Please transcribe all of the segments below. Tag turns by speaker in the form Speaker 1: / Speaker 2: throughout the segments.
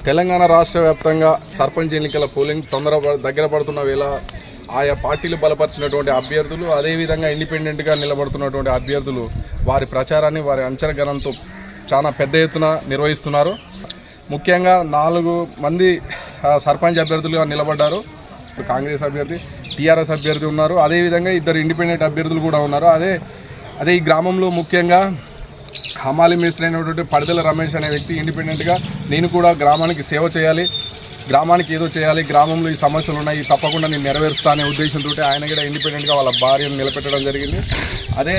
Speaker 1: తెలంగాణ రాష్ట్ర వ్యాప్తంగా సర్పంచ్ ఎన్నికల పోలింగ్ దగ్గర పడుతున్న వేళ ఆయా పార్టీలు బలపరిచినటువంటి అభ్యర్థులు అదేవిధంగా ఇండిపెండెంట్గా నిలబడుతున్నటువంటి అభ్యర్థులు వారి ప్రచారాన్ని వారి అంచనాగణంతో చాలా పెద్ద ఎత్తున నిర్వహిస్తున్నారు. ముఖ్యంగా 4 మంది సర్పంచ్ అభ్యర్థులుగా నిలబడ్డారు. కాంగ్రెస్ అభ్యర్థి, టీఆర్ఎస్ అభ్యర్థి ఉన్నారు. అదేవిధంగా 2 ఇండిపెండెంట్ అభ్యర్థులు కూడా ఉన్నారు. అదే ఈ గ్రామంలో ముఖ్యంగా హమాలి మేస్త్రి అయినటువంటి పడిదల రమేష్ అనే వ్యక్తి ఇండిపెండెంట్గా నేను కూడా గ్రామానికి సేవ చేయాలి, గ్రామానికి ఏదో చేయాలి, గ్రామంలో ఈ సమస్యలు ఉన్నాయి తప్పకుండా నేను నెరవేరుస్తా అనే ఉద్దేశంతో ఆయన కూడా ఇండిపెండెంట్గా వాళ్ళ భార్యను నిలబెట్టడం జరిగింది. అదే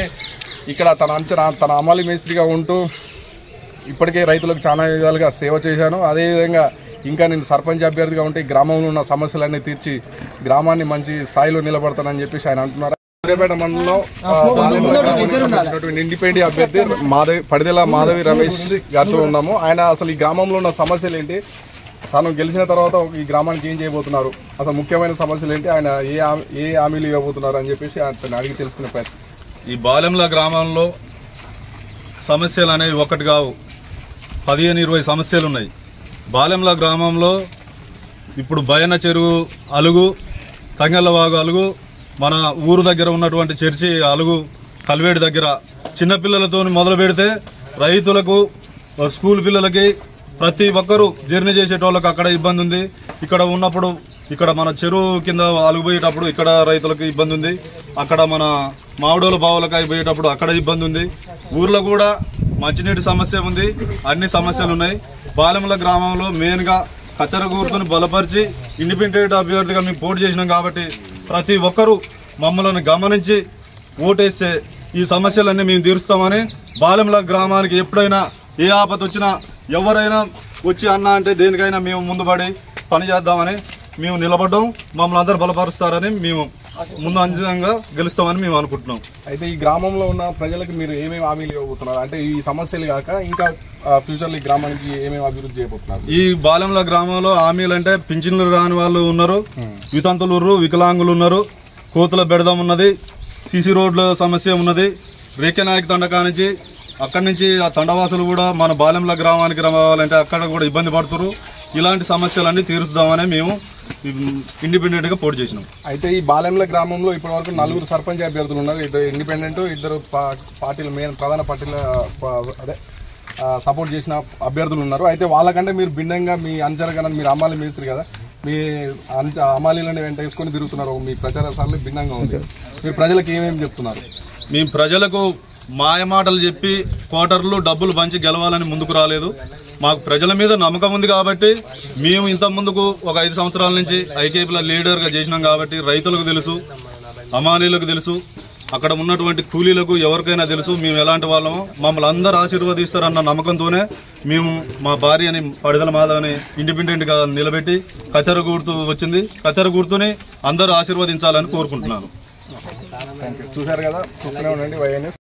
Speaker 1: ఇక్కడ తన హమాలి మేస్త్రిగా ఉంటూ ఇప్పటికే రైతులకు చాలా విధాలుగా సేవ చేశాను. అదేవిధంగా ఇంకా నేను సర్పంచ్ అభ్యర్థిగా ఉంటే గ్రామంలో ఉన్న సమస్యలన్నీ తీర్చి గ్రామాన్ని మంచి స్థాయిలో నిలబడతానని చెప్పేసి ఆయన అంటున్నారు. సూర్యాపేట మండలంలో ఇండిపెండెంట్ అభ్యర్థి పడిదెల మాధవి రమేష్ గారితో ఉన్నాము. ఆయన అసలు ఈ గ్రామంలో ఉన్న సమస్యలు ఏంటి, తాను గెలిచిన తర్వాత ఈ గ్రామానికి ఏం చేయబోతున్నారు, అసలు ముఖ్యమైన సమస్యలు ఏంటి, ఆయన ఏ హామీలు ఇవ్వబోతున్నారు అని చెప్పేసి ఆయన అడిగి తెలుసుకునే ప్రయత్నం.
Speaker 2: ఈ బాలెంల గ్రామంలో సమస్యలు అనేవి ఒకటి కావు, 15-20 సమస్యలు ఉన్నాయి. బాలెంల గ్రామంలో ఇప్పుడు బయన చెరువు అలుగు, తంగెళ్ళవాగు అలుగు, మన ఊరు దగ్గర ఉన్నటువంటి చర్చి అలుగు, కల్వేడి దగ్గర చిన్నపిల్లలతో మొదలు పెడితే రైతులకు, స్కూల్ పిల్లలకి, ప్రతి ఒక్కరూ జర్నీ చేసేటోళ్ళకి అక్కడ ఇబ్బంది ఉంది. ఇక్కడ ఉన్నప్పుడు ఇక్కడ మన చెరువు కింద అలుగుపోయేటప్పుడు ఇక్కడ రైతులకు ఇబ్బంది ఉంది. అక్కడ మన మామిడోల బావులకాయ పోయేటప్పుడు అక్కడ ఇబ్బంది ఉంది. ఊర్లో కూడా మంచినీటి సమస్య ఉంది, అన్ని సమస్యలు ఉన్నాయి. బాలెంల గ్రామంలో మెయిన్గా కత్తెరగూరుతో బలపరిచి ఇండిపెండెంట్ అభ్యర్థిగా మేము పోటీ చేసినాం కాబట్టి ప్రతి ఒక్కరూ మమ్మల్ని గమనించి ఓటేస్తే ఈ సమస్యలన్నీ మేము తీరుస్తామని, బాలెంల గ్రామానికి ఎప్పుడైనా ఏ ఆపద వచ్చినా ఎవరైనా వచ్చి అన్నా అంటే దేనికైనా మేము ముందుపడి పనిచేద్దామని మేము నిలబడ్డాం. మమ్మల్ని అందరూ బలపరుస్తారని మేము ముందు అంచనంగా గెలుస్తామని మేము అనుకుంటున్నాం.
Speaker 1: అయితే ఈ గ్రామంలో ఉన్న ప్రజలకు మీరు ఏమేమి హామీలు ఇవ్వబోతున్నారు, అంటే ఈ సమస్యలు కాక ఇంకా ఫ్యూచర్లో ఈ గ్రామానికి ఏమేమి అభివృద్ధి చేయబోతున్నారు?
Speaker 2: ఈ బాలెంల గ్రామంలో హామీలు అంటే పింఛన్లు రాని వాళ్ళు ఉన్నారు, వితంతులు, వికలాంగులు ఉన్నారు, కోతుల బెడదం ఉన్నది, సిసి రోడ్ల సమస్య ఉన్నది, రేఖనాయక తండకా నుంచి అక్కడి నుంచి ఆ తండవాసులు కూడా మన బాలెంల గ్రామానికి రావాలంటే అక్కడ కూడా ఇబ్బంది పడుతున్నారు. ఇలాంటి సమస్యలన్నీ తీరుస్తామని మేము ఇండిపెండెంట్గా పోటీ చేసినాం.
Speaker 1: అయితే ఈ బాలెంల గ్రామంలో ఇప్పటివరకు 4 సర్పంచ్ అభ్యర్థులు ఉన్నారు, 2 ఇండిపెండెంట్, 2 పార్టీలు ప్రధాన పార్టీల సపోర్ట్ చేసిన అభ్యర్థులు ఉన్నారు. అయితే వాళ్ళకంటే మీరు భిన్నంగా మీ అంచనా మీరు అమ్మాలి మేస్త్రి కదా, మీ అమ్మాలీలను వెంట వేసుకొని తిరుగుతున్నారు, మీ ప్రచార సార్లు భిన్నంగా ఉంది. మీరు ప్రజలకు ఏమేమి చెప్తున్నారు?
Speaker 2: మేము ప్రజలకు మాయమాటలు చెప్పి కోటర్లు డబ్బులు పంచి గెలవాలని ముందుకు రాలేదు. మాకు ప్రజల మీద నమ్మకం ఉంది కాబట్టి మేము ఇంత ముందుకు ఒక 5 సంవత్సరాల నుంచి ఐకేపీల లీడర్గా చేసినాం కాబట్టి రైతులకు తెలుసు, అమాలీలకు తెలుసు, అక్కడ ఉన్నటువంటి కూలీలకు ఎవరికైనా తెలుసు మేము ఎలాంటి వాళ్ళమో. మమ్మల్ని అందరూ ఆశీర్వదిస్తారన్న నమ్మకంతోనే మేము మా భార్యని పడిదల మాధవని ఇండిపెండెంట్గా నిలబెట్టి కత్తెర గుర్తు వచ్చింది. కత్తెర గుర్తుని అందరూ ఆశీర్వదించాలని కోరుకుంటున్నాను.
Speaker 1: చూశారు కదా, చూస్తూనే ఉండండి YNS.